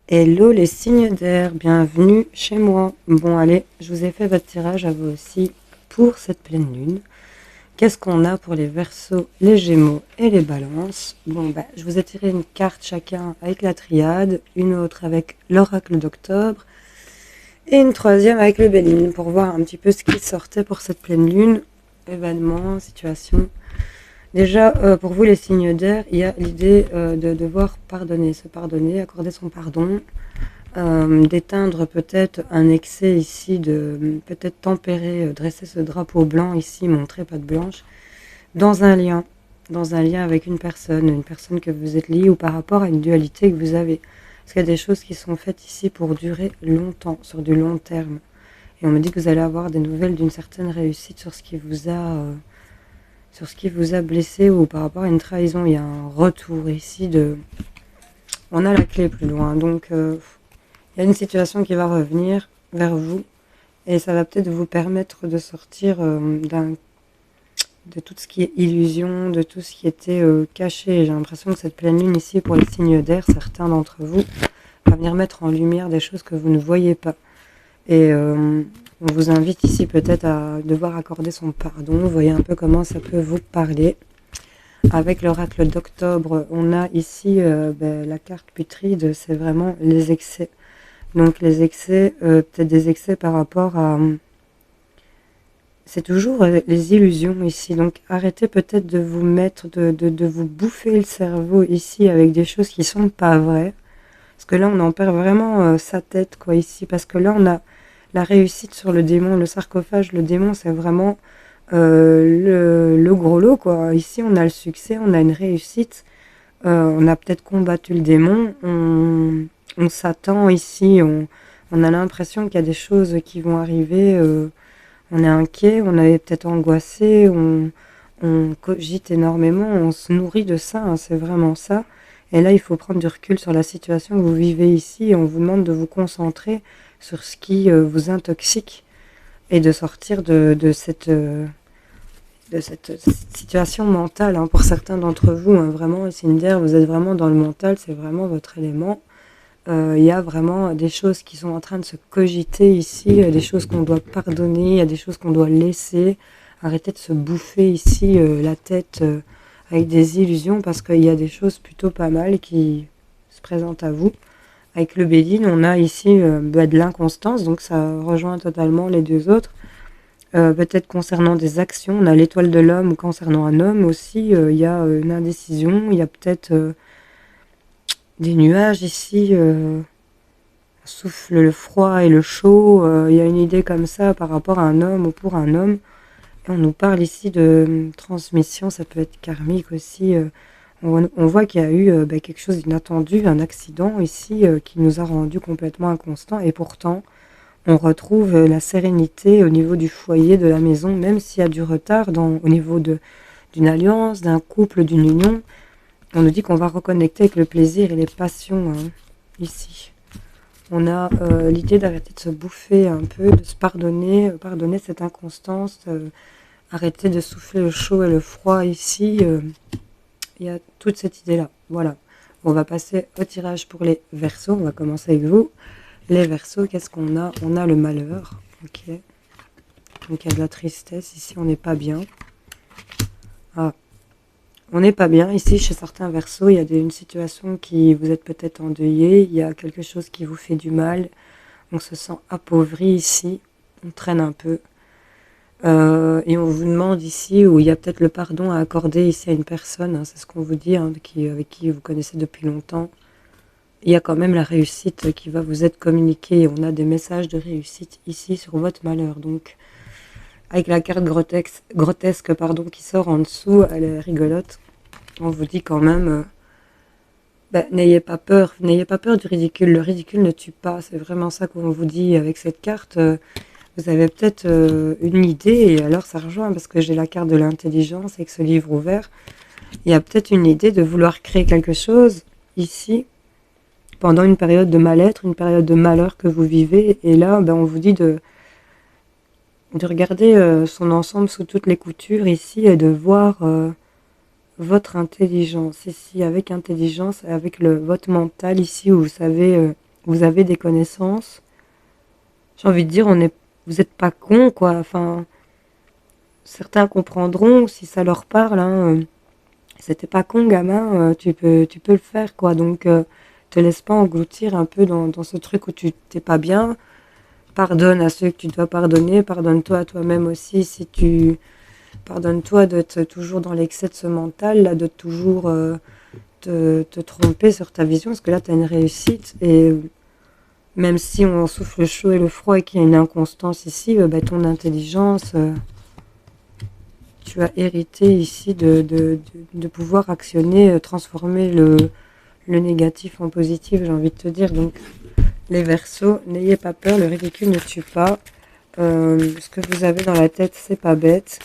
Hello les signes d'air, bienvenue chez moi. Bon allez, je vous ai fait votre tirage à vous aussi pour cette pleine lune. Qu'est-ce qu'on a pour les Verseaux, les Gémeaux et les Balances? Bon je vous ai tiré une carte chacun avec la triade, une autre avec l'oracle d'octobre et une troisième avec le Béline pour voir un petit peu ce qui sortait pour cette pleine lune, événements, situations. Déjà, pour vous les signes d'air, il y a l'idée de devoir pardonner, se pardonner, accorder son pardon, d'éteindre peut-être un excès ici, de peut-être tempérer, dresser ce drapeau blanc ici, montrer patte blanche, dans un lien, avec une personne que vous êtes lié ou par rapport à une dualité que vous avez. Parce qu'il y a des choses qui sont faites ici pour durer longtemps, sur du long terme. Et on me dit que vous allez avoir des nouvelles d'une certaine réussite sur ce qui vous a blessé ou par rapport à une trahison. Il y a un retour ici de... On a la clé plus loin, donc il y a une situation qui va revenir vers vous et ça va peut-être vous permettre de sortir de tout ce qui est illusion, de tout ce qui était caché. J'ai l'impression que cette pleine lune ici, pour les signes d'air, certains d'entre vous, va venir mettre en lumière des choses que vous ne voyez pas. Et on vous invite ici peut-être à devoir accorder son pardon. Vous voyez un peu comment ça peut vous parler. Avec l'oracle d'octobre, on a ici la carte putride, c'est vraiment les excès. Donc les excès, peut-être des excès par rapport à... C'est toujours les illusions ici. Donc arrêtez peut-être de vous mettre, de vous bouffer le cerveau ici avec des choses qui sont pas vraies. Parce que là, on en perd vraiment sa tête, quoi, ici. Parce que là, on a la réussite sur le démon, le sarcophage. Le démon, c'est vraiment le gros lot, quoi. Ici, on a le succès, on a une réussite. On a peut-être combattu le démon. On s'attend ici. On a l'impression qu'il y a des choses qui vont arriver. On est inquiet, on est peut-être angoissé. On cogite énormément. On se nourrit de ça, hein, c'est vraiment ça. Et là, il faut prendre du recul sur la situation que vous vivez ici et on vous demande de vous concentrer sur ce qui vous intoxique et de sortir de cette situation mentale, hein, pour certains d'entre vous. Hein, vraiment, Cinder, vous êtes vraiment dans le mental, c'est vraiment votre élément. Il y a vraiment des choses qui sont en train de se cogiter ici, des choses qu'on doit pardonner, il y a des choses qu'on doit laisser. Arrêtez de se bouffer ici la tête avec des illusions parce qu'il y a des choses plutôt pas mal qui se présentent à vous. Avec le Béline, on a ici de l'inconstance, donc ça rejoint totalement les deux autres. Peut-être concernant des actions, on a l'étoile de l'homme ou concernant un homme aussi, il y a une indécision, il y a peut-être des nuages ici, souffle le froid et le chaud, il y a une idée comme ça par rapport à un homme ou pour un homme. Et on nous parle ici de transmission, ça peut être karmique aussi. On voit qu'il y a eu quelque chose d'inattendu, un accident ici qui nous a rendu complètement inconstants. Et pourtant, on retrouve la sérénité au niveau du foyer, de la maison, même s'il y a du retard au niveau d'une alliance, d'un couple, d'une union. On nous dit qu'on va reconnecter avec le plaisir et les passions, hein, ici. On a l'idée d'arrêter de se bouffer un peu, de se pardonner, pardonner cette inconstance, arrêter de souffler le chaud et le froid ici. Il y a toute cette idée-là. Voilà. On va passer au tirage pour les Verseaux. On va commencer avec vous. Les Verseaux, qu'est-ce qu'on a? On a le malheur. Ok. Donc il y a de la tristesse. Ici, on n'est pas bien. Ah. On n'est pas bien. Ici, chez certains Verseaux, il y a une situation qui vous êtes peut-être endeuillé. Il y a quelque chose qui vous fait du mal. On se sent appauvri ici. On traîne un peu. Et on vous demande ici, où il y a peut-être le pardon à accorder ici à une personne, hein, c'est ce qu'on vous dit, hein, avec qui vous connaissez depuis longtemps. Il y a quand même la réussite qui va vous être communiquée. On a des messages de réussite ici sur votre malheur. Donc, avec la carte grotesque qui sort en dessous, elle est rigolote. On vous dit quand même, n'ayez pas peur du ridicule. Le ridicule ne tue pas. C'est vraiment ça qu'on vous dit avec cette carte. Vous avez peut-être une idée, et alors ça rejoint parce que j'ai la carte de l'intelligence avec ce livre ouvert. Il y a peut-être une idée de vouloir créer quelque chose ici pendant une période de mal-être, une période de malheur que vous vivez. Et là, on vous dit de regarder son ensemble sous toutes les coutures ici et de voir votre intelligence ici, avec intelligence, avec votre mental ici où vous savez vous avez des connaissances. J'ai envie de dire, vous n'êtes pas con, quoi. Enfin, certains comprendront si ça leur parle. Hein. C'était pas con, gamin. Tu peux le faire, quoi. Donc, te laisse pas engloutir un peu dans ce truc où tu t'es pas bien. Pardonne à ceux que tu dois pardonner. Pardonne-toi à toi-même aussi si tu... Pardonne-toi d'être toujours dans l'excès de ce mental, là, de toujours te tromper sur ta vision, parce que là, tu as une réussite. Et même si on souffle le chaud et le froid et qu'il y a une inconstance ici, ton intelligence, tu as hérité ici de pouvoir actionner, transformer le négatif en positif, j'ai envie de te dire. Donc, les Verseaux, n'ayez pas peur, le ridicule ne tue pas. Ce que vous avez dans la tête, c'est pas bête.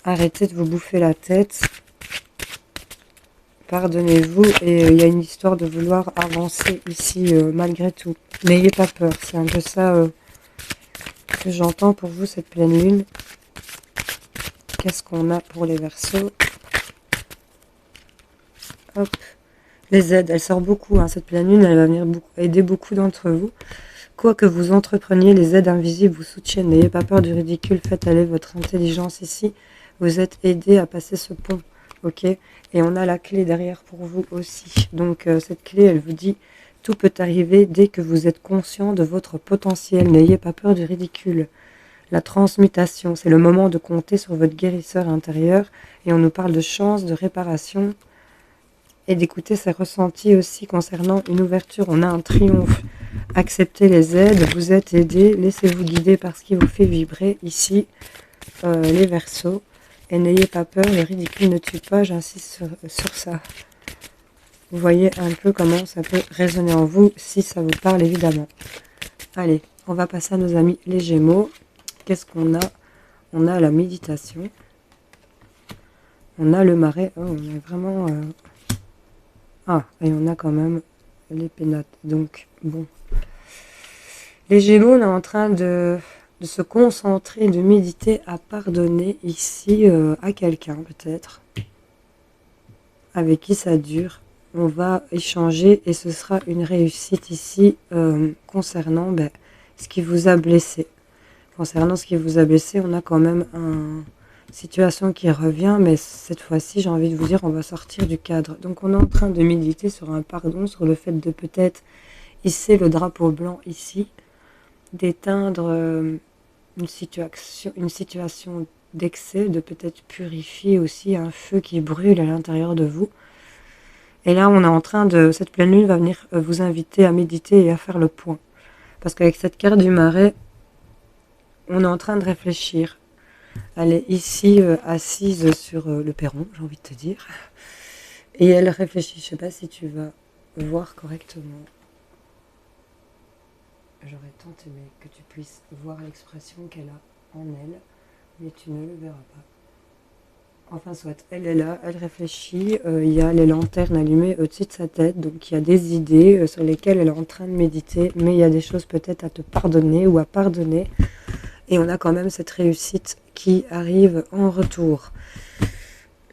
Arrêtez de vous bouffer la tête. Pardonnez-vous. Et il y a une histoire de vouloir avancer ici, malgré tout. N'ayez pas peur. C'est un peu ça que j'entends pour vous, cette pleine lune. Qu'est-ce qu'on a pour les Verseaux? Hop. Les aides, elle sort beaucoup. Hein. Cette pleine lune, elle va venir aider beaucoup d'entre vous. Quoi que vous entrepreniez, les aides invisibles vous soutiennent. N'ayez pas peur du ridicule. Faites aller votre intelligence ici. Vous êtes aidé à passer ce pont. Ok? Et on a la clé derrière pour vous aussi. Donc, cette clé, elle vous dit, tout peut arriver dès que vous êtes conscient de votre potentiel. N'ayez pas peur du ridicule. La transmutation, c'est le moment de compter sur votre guérisseur intérieur. Et on nous parle de chance, de réparation. Et d'écouter ses ressentis aussi concernant une ouverture. On a un triomphe. Acceptez les aides, vous êtes aidé. Laissez-vous guider par ce qui vous fait vibrer ici, les Verseaux. Et n'ayez pas peur, le ridicule ne tue pas, j'insiste sur ça. Vous voyez un peu comment ça peut résonner en vous, si ça vous parle évidemment. Allez, on va passer à nos amis les Gémeaux. Qu'est-ce qu'on a? On a la méditation. On a le marais. Oh, on est vraiment... Ah, et on a quand même les pénates. Donc, bon. Les Gémeaux, on est en train de se concentrer, de méditer à pardonner ici à quelqu'un peut-être, avec qui ça dure. On va échanger et ce sera une réussite ici concernant ce qui vous a blessé. Concernant ce qui vous a blessé, on a quand même une situation qui revient, mais cette fois-ci, j'ai envie de vous dire, on va sortir du cadre. Donc on est en train de méditer sur un pardon, sur le fait de peut-être hisser le drapeau blanc ici, d'éteindre une situation d'excès, de peut-être purifier aussi un feu qui brûle à l'intérieur de vous. Et là, on est en train de... Cette pleine lune va venir vous inviter à méditer et à faire le point. Parce qu'avec cette carte du marais, on est en train de réfléchir. Elle est ici assise sur le perron, j'ai envie de te dire. Et elle réfléchit. Je ne sais pas si tu vas voir correctement. J'aurais tant aimé que tu puisses voir l'expression qu'elle a en elle, mais tu ne le verras pas. Enfin soit, elle est là, elle réfléchit, il y a les lanternes allumées au-dessus de sa tête, donc il y a des idées sur lesquelles elle est en train de méditer, mais il y a des choses peut-être à te pardonner ou à pardonner, et on a quand même cette réussite qui arrive en retour.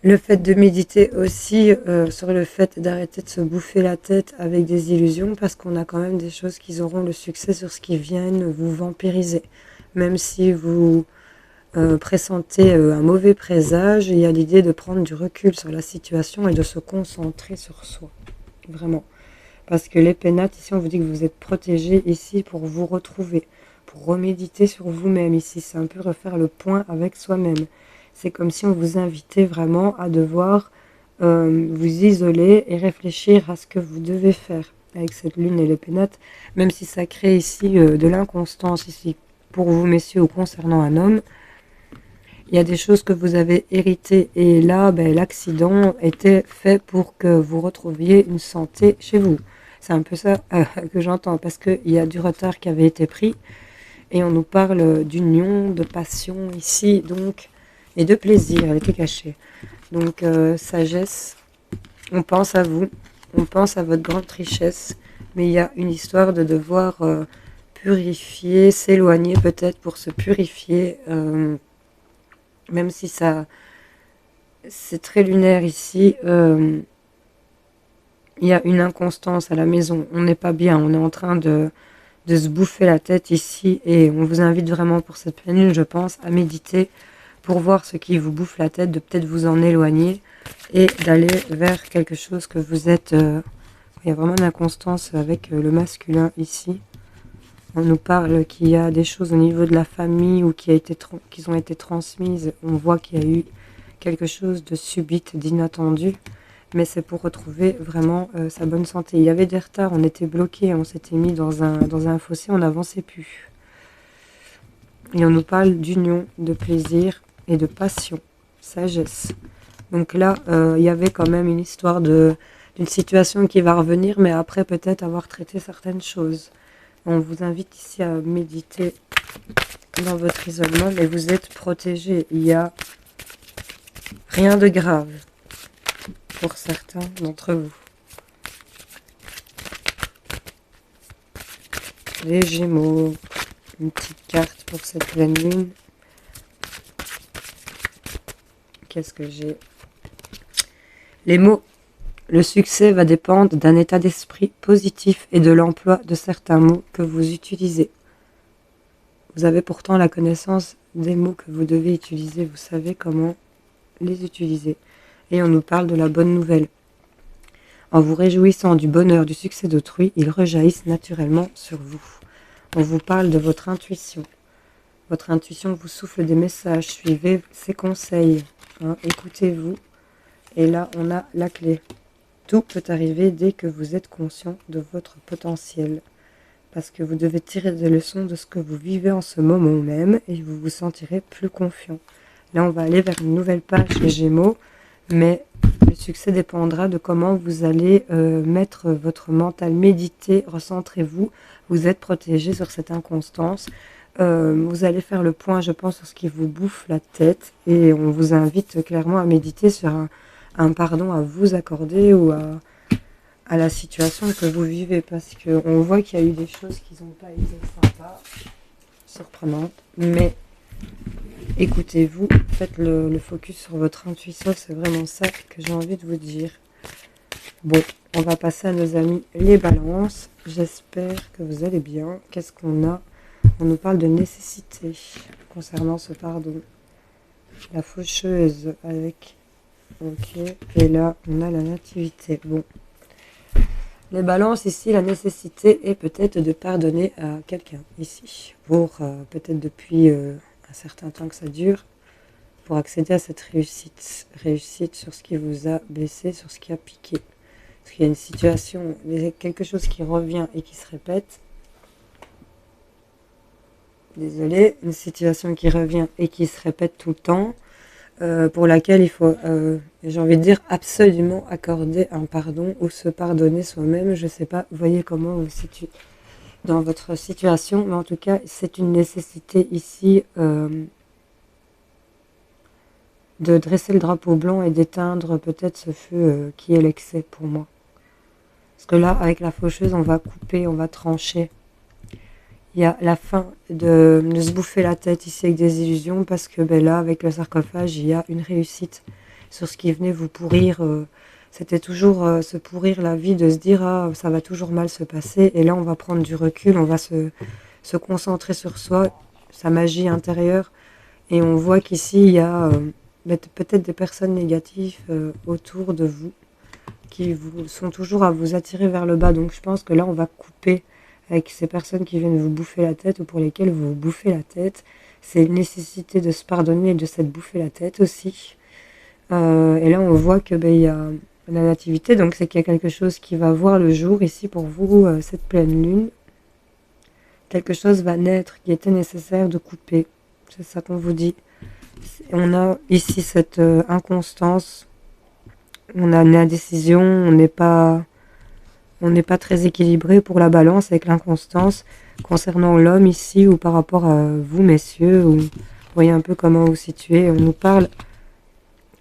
Le fait de méditer aussi sur le fait d'arrêter de se bouffer la tête avec des illusions, parce qu'on a quand même des choses qui auront le succès sur ce qui viennent vous vampiriser. Même si vous pressentez un mauvais présage, il y a l'idée de prendre du recul sur la situation et de se concentrer sur soi. Vraiment. Parce que les pénates, ici on vous dit que vous êtes protégé ici pour vous retrouver, pour reméditer sur vous-même ici. C'est un peu refaire le point avec soi-même. C'est comme si on vous invitait vraiment à devoir vous isoler et réfléchir à ce que vous devez faire avec cette lune et les pénates, même si ça crée ici de l'inconstance ici pour vous messieurs ou concernant un homme. Il y a des choses que vous avez héritées et là, l'accident était fait pour que vous retrouviez une santé chez vous. C'est un peu ça que j'entends parce qu'il y a du retard qui avait été pris et on nous parle d'union, de passion ici, donc... et de plaisir, elle était cachée. Donc, sagesse, on pense à vous, on pense à votre grande richesse, mais il y a une histoire de devoir purifier, s'éloigner peut-être pour se purifier, même si ça, c'est très lunaire ici, il y a une inconstance à la maison, on n'est pas bien, on est en train de se bouffer la tête ici, et on vous invite vraiment pour cette pleine lune, je pense, à méditer pour voir ce qui vous bouffe la tête, de peut-être vous en éloigner et d'aller vers quelque chose que vous êtes... il y a vraiment une inconstance avec le masculin ici. On nous parle qu'il y a des choses au niveau de la famille ou qui ont été transmises. On voit qu'il y a eu quelque chose de subite, d'inattendu. Mais c'est pour retrouver vraiment sa bonne santé. Il y avait des retards, on était bloqué, on s'était mis dans un fossé, on n'avançait plus. Et on nous parle d'union, de plaisir et de passion, sagesse. Donc là, il y avait quand même une histoire d'une situation qui va revenir, mais après peut-être avoir traité certaines choses. On vous invite ici à méditer dans votre isolement, mais vous êtes protégé. Il n'y a rien de grave pour certains d'entre vous. Les Gémeaux, une petite carte pour cette pleine lune. Qu'est-ce que j'ai? Les mots. Le succès va dépendre d'un état d'esprit positif et de l'emploi de certains mots que vous utilisez. Vous avez pourtant la connaissance des mots que vous devez utiliser, vous savez comment les utiliser. Et on nous parle de la bonne nouvelle. En vous réjouissant du bonheur, du succès d'autrui, ils rejaillissent naturellement sur vous. On vous parle de votre intuition. Votre intuition vous souffle des messages, suivez ses conseils, écoutez-vous. Et là, on a la clé. Tout peut arriver dès que vous êtes conscient de votre potentiel. Parce que vous devez tirer des leçons de ce que vous vivez en ce moment même et vous vous sentirez plus confiant. Là, on va aller vers une nouvelle page les Gémeaux, mais le succès dépendra de comment vous allez mettre votre mental, méditer, recentrez-vous. Vous êtes protégé sur cette inconstance. Vous allez faire le point, je pense, sur ce qui vous bouffe la tête et on vous invite clairement à méditer sur un pardon à vous accorder ou à la situation que vous vivez, parce qu'on voit qu'il y a eu des choses qui n'ont pas été sympas, surprenantes, mais écoutez-vous, faites le focus sur votre intuition, c'est vraiment ça que j'ai envie de vous dire. Bon, on va passer à nos amis les balances, j'espère que vous allez bien. Qu'est-ce qu'on a? On nous parle de nécessité concernant ce pardon. La faucheuse avec... Ok, et là, on a la nativité. Bon. Les balances, ici, la nécessité est peut-être de pardonner à quelqu'un, ici. Pour, peut-être depuis un certain temps que ça dure, pour accéder à cette réussite. Réussite sur ce qui vous a blessé, sur ce qui a piqué. Parce qu'il y a une situation, quelque chose qui revient et qui se répète. Désolée, une situation qui revient et qui se répète tout le temps. Pour laquelle il faut, j'ai envie de dire, absolument accorder un pardon ou se pardonner soi-même. Je ne sais pas, vous voyez comment vous vous situez dans votre situation, mais en tout cas, c'est une nécessité ici de dresser le drapeau blanc et d'éteindre peut-être ce feu qui est l'excès pour moi. Parce que là, avec la faucheuse, on va couper, on va trancher. Il y a la fin de se bouffer la tête ici avec des illusions, parce que là, avec le sarcophage, il y a une réussite sur ce qui venait vous pourrir. C'était toujours se pourrir la vie, de se dire « Ah, ça va toujours mal se passer ». Et là, on va prendre du recul, on va se concentrer sur soi, sa magie intérieure. Et on voit qu'ici, il y a peut-être des personnes négatives autour de vous qui sont toujours à vous attirer vers le bas. Donc je pense que là, on va couper avec ces personnes qui viennent vous bouffer la tête ou pour lesquelles vous vous bouffez la tête. C'est une nécessité de se pardonner et de s'être bouffé la tête aussi. Et là, on voit que il y a la nativité, donc c'est qu'il y a quelque chose qui va voir le jour ici pour vous, cette pleine lune. Quelque chose va naître qui était nécessaire de couper. C'est ça qu'on vous dit. On a ici cette inconstance, on a une indécision, on n'est pas très équilibré pour la balance avec l'inconstance concernant l'homme ici ou par rapport à vous, messieurs. Vous voyez un peu comment vous situez. On nous parle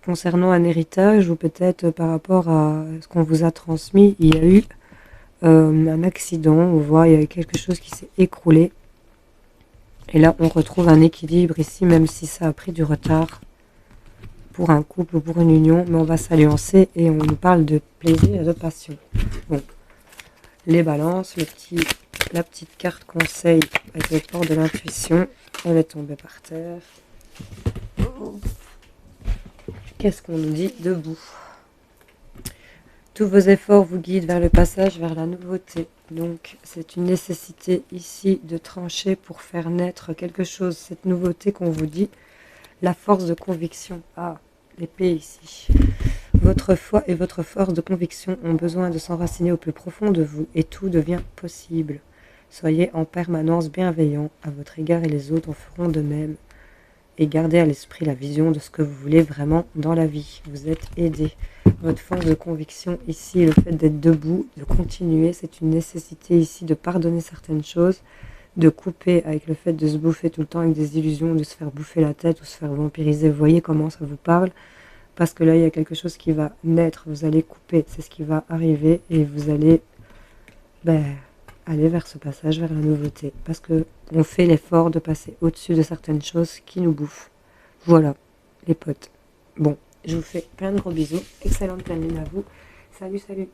concernant un héritage ou peut-être par rapport à ce qu'on vous a transmis. Il y a eu un accident, on voit, il y a quelque chose qui s'est écroulé. Et là, on retrouve un équilibre ici, même si ça a pris du retard. pour un couple ou pour une union, mais on va s'alliancer et on nous parle de plaisir et de passion. Bon, les balances, la petite carte conseil avec le port de l'intuition, elle est tombée par terre. Qu'est-ce qu'on nous dit debout? Tous vos efforts vous guident vers le passage vers la nouveauté. Donc, c'est une nécessité ici de trancher pour faire naître quelque chose. Cette nouveauté qu'on vous dit, la force de conviction. Ah, l'épée ici. Votre foi et votre force de conviction ont besoin de s'enraciner au plus profond de vous et tout devient possible. Soyez en permanence bienveillant à votre égard et les autres en feront de même. Et gardez à l'esprit la vision de ce que vous voulez vraiment dans la vie. Vous êtes aidé. Votre force de conviction ici, le fait d'être debout, de continuer, c'est une nécessité ici de pardonner certaines choses, de couper avec le fait de se bouffer tout le temps avec des illusions, de se faire bouffer la tête ou se faire vampiriser. Vous voyez comment ça vous parle? Parce que là, il y a quelque chose qui va naître. Vous allez couper, c'est ce qui va arriver et vous allez aller vers ce passage, vers la nouveauté. Parce que on fait l'effort de passer au-dessus de certaines choses qui nous bouffent. Voilà, les potes. Bon, je vous fais plein de gros bisous. Excellente pleine lune à vous. Salut, salut.